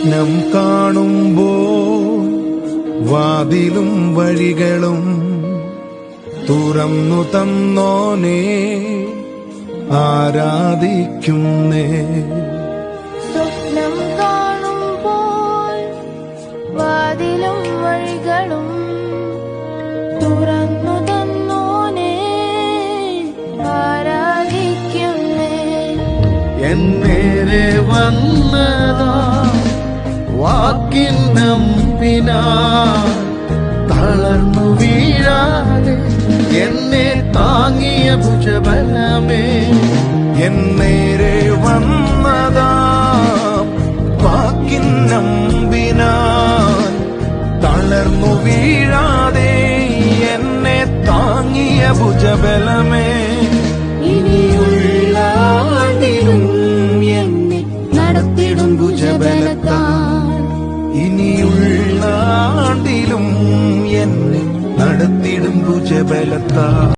സ്വപ്നം കാണുമ്പോൾ വാതിലും വഴികളും തുറന്നു തന്നോനെ ആരാധിക്കുന്നേ. സ്വപ്നം കാണുമ്പോൾ വാതിലും വഴികളും തുറന്നു തന്നോനെ ആരാധിക്കുന്നേ. എന്നേരെ വന്നതാ വാക്കിൻ നമ്പിനാൽ തളർന്നു വീഴാതെ എന്നെ താങ്ങിയ ഭുജബലമേ. എന്നേരെ വന്നതാ വാക്കിൻ നമ്പിനാൽ തളർന്നു വീഴാതെ എന്നെ താങ്ങിയ ഭുജബലമേ. ഇനിയുള്ള ആണ്ടിലും എന്നെ നടത്തിടും ഭുജബലത്താൽ. ഇനിയുള്ള ആണ്ടിലും എന്നെ നടത്തിടും ഭുജബലത്താൽ.